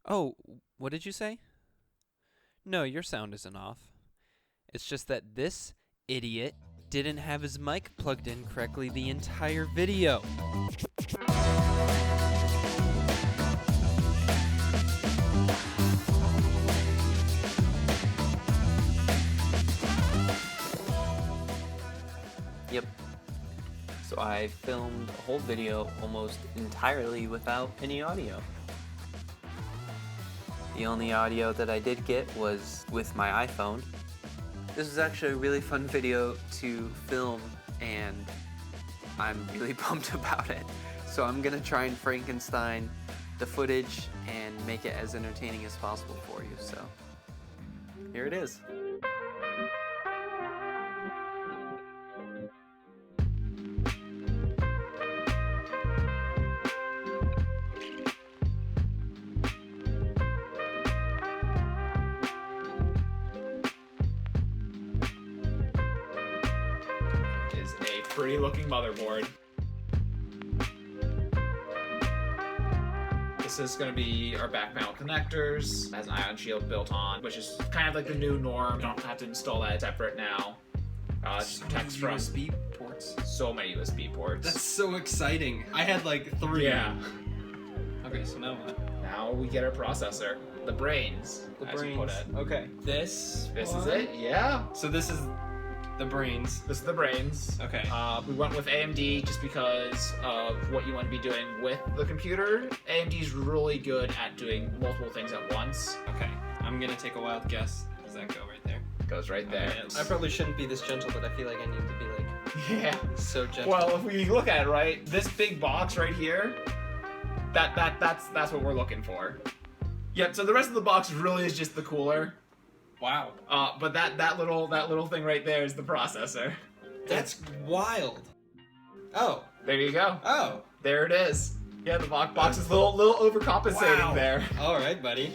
Oh, what did you say? No, your sound isn't off. It's just that this idiot didn't have his mic plugged in correctly the entire video. Yep. So I filmed a whole video almost entirely without any audio. The only audio that I did get was with my iPhone. This is actually a really fun video to film, and I'm really pumped about it. So I'm gonna try and Frankenstein the footage and make it as entertaining as possible for you. So here it is. Is a pretty looking motherboard. This is going to be our back panel connectors. It has an ion shield built on, which is kind of like the new norm. You don't have to install that separate now. Just protects from USB ports. so many USB ports. That's so exciting. I had like 3. Yeah. Okay, so now what? Now we get our processor, the brains. The as you brains. put it. Okay. This This one? is it. Yeah. So this is the brains. This is the brains. Okay. We went with AMD just because of what you want to be doing with the computer. AMD is really good at doing multiple things at once. Okay. I'm gonna take a wild guess. Does that go right there? Goes right there. Okay, I probably shouldn't be this gentle, but I feel like I need to be like Yeah. so gentle. Well, if we look at it, right, this big box right here, that's what we're looking for. Yep. So the rest of the box really is just the cooler. Wow. But that little thing right there is the processor. That's wild. Oh. There you go. Oh. There it is. Yeah, the box is a little overcompensating Wow. there. All right, buddy.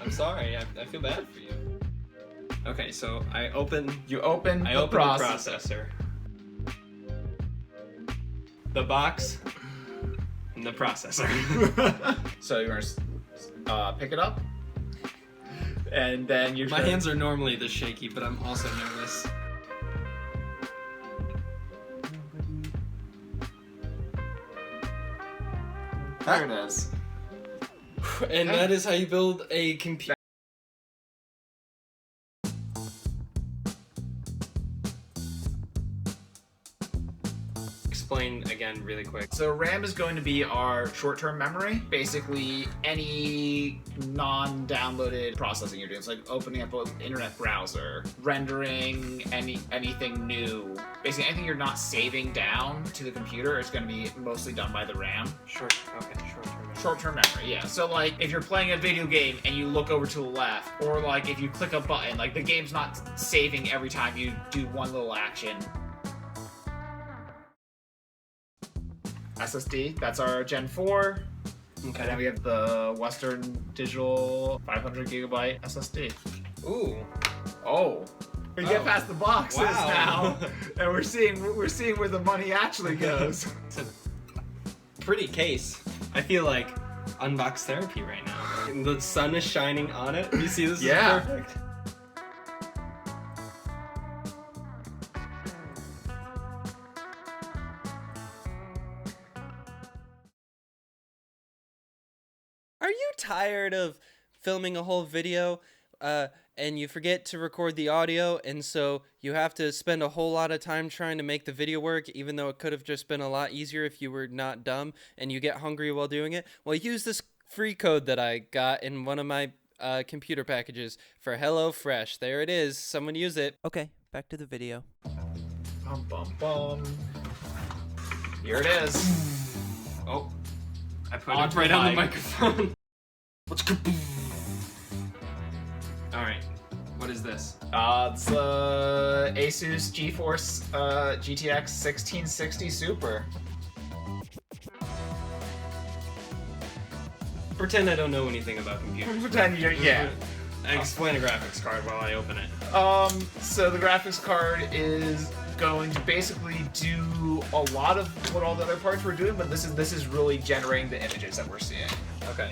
I'm sorry. I feel bad for you. Okay, so I open You open the the processor. The box. And the processor. So you're gonna pick it up, and then you're My hands are normally this shaky, but I'm also nervous. There it is. And that is how you build a computer. Explain again really quick. So RAM is going to be our short-term memory. Basically, any non-downloaded processing you're doing, it's like opening up an internet browser, rendering anything new. Basically, anything you're not saving down to the computer is going to be mostly done by the RAM. Short-term memory, yeah. So like, if you're playing a video game and you look over to the left, or like if you click a button, like the game's not saving every time you do one little action. SSD, that's our Gen 4. And then we have the Western Digital 500 gigabyte SSD. Ooh. Oh. We get Oh. past the boxes Wow. now, and we're seeing where the money actually goes. It's a pretty case. I feel like unbox therapy right now. And the sun is shining on it. You see this Yeah. is perfect. Are you tired of filming a whole video and you forget to record the audio, and so you have to spend a whole lot of time trying to make the video work, even though it could have just been a lot easier if you were not dumb, and you get hungry while doing it? Well, use this free code that I got in one of my computer packages for HelloFresh. There it is. Someone use it. Okay, back to the video. Bum, bum, bum. Here it is. Oh. I put Onto it right on the mic. microphone. Alright. What is this? It's the Asus GeForce GTX 1660 Super. Pretend I don't know anything about computers. Pretend you're, yeah. Explain a graphics card while I open it. So the graphics card is going to basically do a lot of what all the other parts were doing, but this is really generating the images that we're seeing. Okay.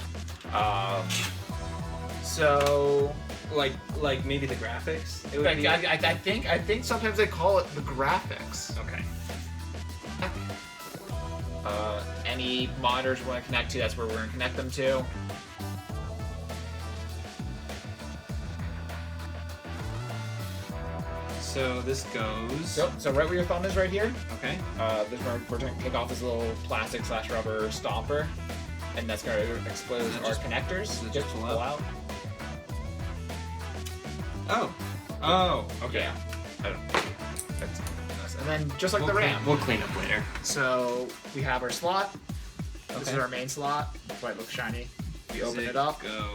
So Like maybe the graphics. It would I, be. I think sometimes they call it the graphics. Okay. Any monitors we want to connect to, that's where we're going to connect them to. So this goes. So right where your thumb is right here, Okay. this is where we're going to take off this little plastic/rubber stomper, and that's going to expose Does it our just- connectors. does it Just just pull pull out. Oh. Oh. Okay. Yeah. I don't. And then just like the RAM. We'll clean up later. So we have our slot. This is Okay. our main slot. That's why it looks shiny. We Does open it up, Go.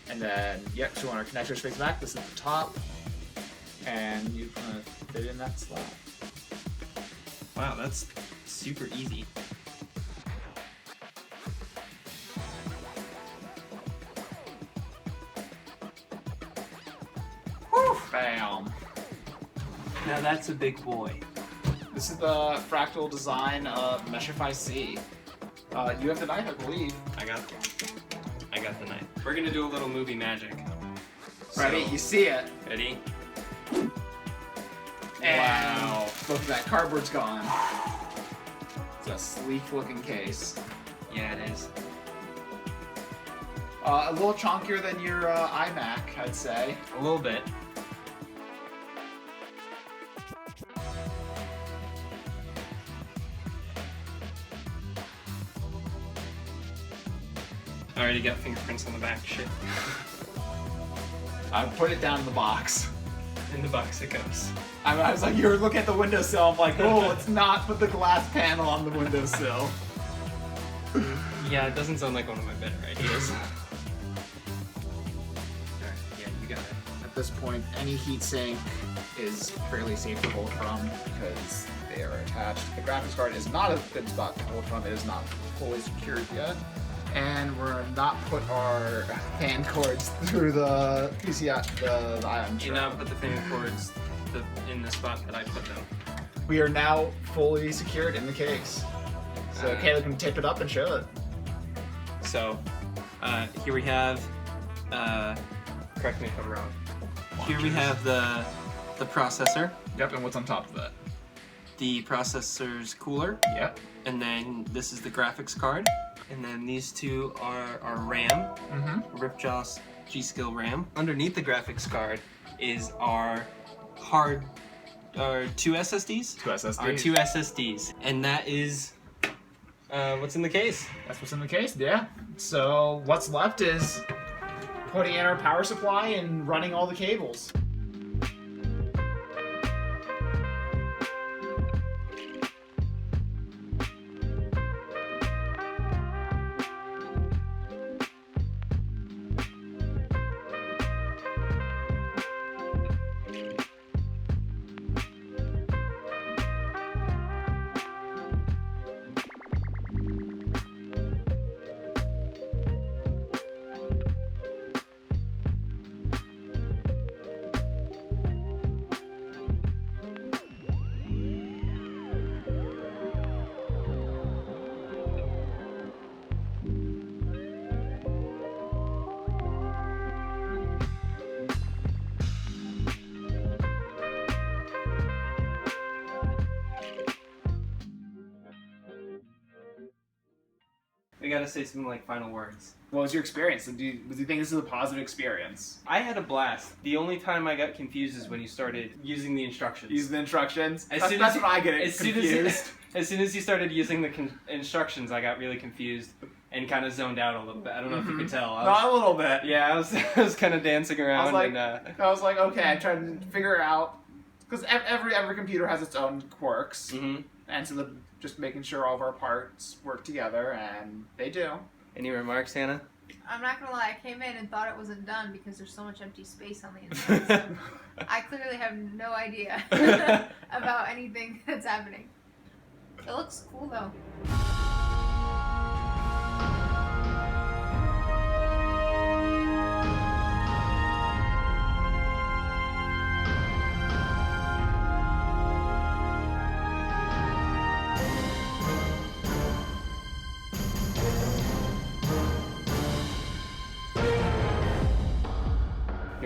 and then yep. So when our connectors face back, this is the top, and you kind of fit in that slot. Wow, that's super easy. Bam. Now that's a big boy. This is the fractal design of Meshify C. You have the knife, I believe. I got the knife. We're gonna do a little movie magic. Ready? So, You see it. ready? And Wow. look, that cardboard's gone. It's a sleek-looking case. Yeah, it is. A little chunkier than your iMac, I'd say. A little bit. I already got fingerprints on the back. Shit. I put it down in the box. In the box it goes. I was like, you were looking at the windowsill. I'm like, oh, let's not put the glass panel on the windowsill. Yeah, it doesn't sound like one of my better ideas. Alright, yeah, you got it. At this point, any heatsink is fairly safe to hold from because they are attached. The graphics card is not a good spot to hold from. It is not fully secured yet. And we're not put our fan cords through the PCI, the ion You tray. now put the finger cords in the spot that I put them. We are now fully secured in the case. So Caleb can tape it up and show it. So, here we have, correct me if I'm wrong. Here we have the processor, Yep, and what's on top of that? the processor's cooler, Yep. and then this is the graphics card, and then these two are our RAM, Mm-hmm. Ripjaw G-Skill RAM. Underneath the graphics card is our two SSDs? Two SSDs. Our two SSDs, and that is what's in the case. That's what's in the case, yeah. So what's left is putting in our power supply and running all the cables. We gotta say some like final words. What was your experience? Do you think this is a positive experience? I had a blast. The only time I got confused is when you started using the instructions. Use the instructions. As That's, soon that's as- when I get as confused. as soon as you started using the instructions, I got really confused and kind of zoned out a little bit. I don't know if you could tell. Not a little bit. Yeah, I was kind of dancing around. like- and, I was like, okay, I'm trying to figure out because every computer has its own quirks, mhm. and so just making sure all of our parts work together, and they do. Any remarks, Hannah? I'm not gonna lie, I came in and thought it wasn't done because there's so much empty space on the inside. So I clearly have no idea about anything that's happening. It looks cool though.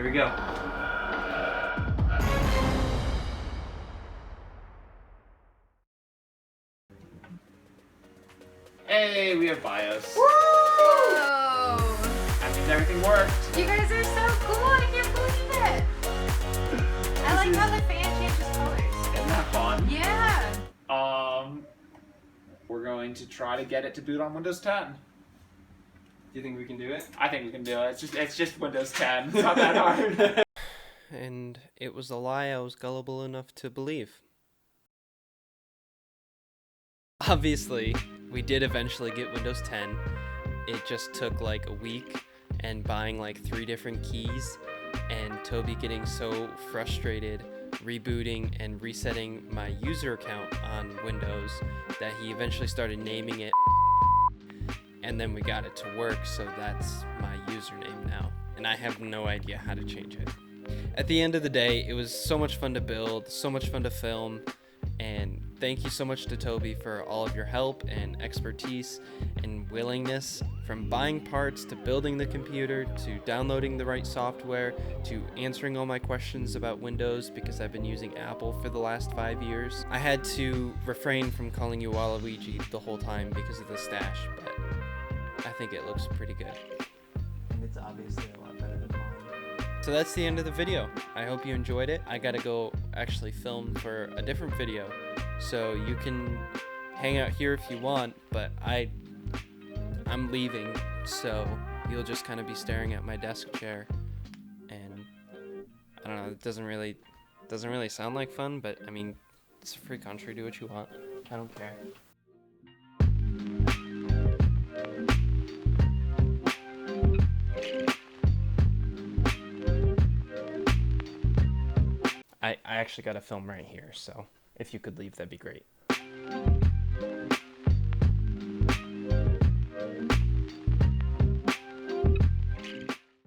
Here we go. Hey, we have BIOS. Whoa! That means everything worked. You guys are so cool. I can't believe it. I like how the fan changes colors. Isn't that fun? Yeah. We're going to try to get it to boot on Windows 10. Do you think we can do it? I think we can do it. It's just Windows 10. It's not that hard. And it was a lie I was gullible enough to believe. Obviously, we did eventually get Windows 10. It just took like a week and buying like 3 different keys and Toby getting so frustrated rebooting and resetting my user account on Windows that he eventually started naming it, and then we got it to work, so that's my username now, and I have no idea how to change it. At the end of the day, it was so much fun to build, so much fun to film, and thank you so much to Toby for all of your help and expertise and willingness, from buying parts to building the computer to downloading the right software to answering all my questions about Windows because I've been using Apple for the last 5 years. I had to refrain from calling you Waluigi the whole time because of the stash, but I think it looks pretty good. And it's obviously a lot better than mine. So that's the end of the video. I hope you enjoyed it. I gotta go actually film for a different video, so you can hang out here if you want, but I'm leaving, so you'll just kind of be staring at my desk chair, and I don't know, it doesn't really sound like fun, but I mean, it's a free country, do what you want. I don't care. I actually got to film right here, so if you could leave, that'd be great.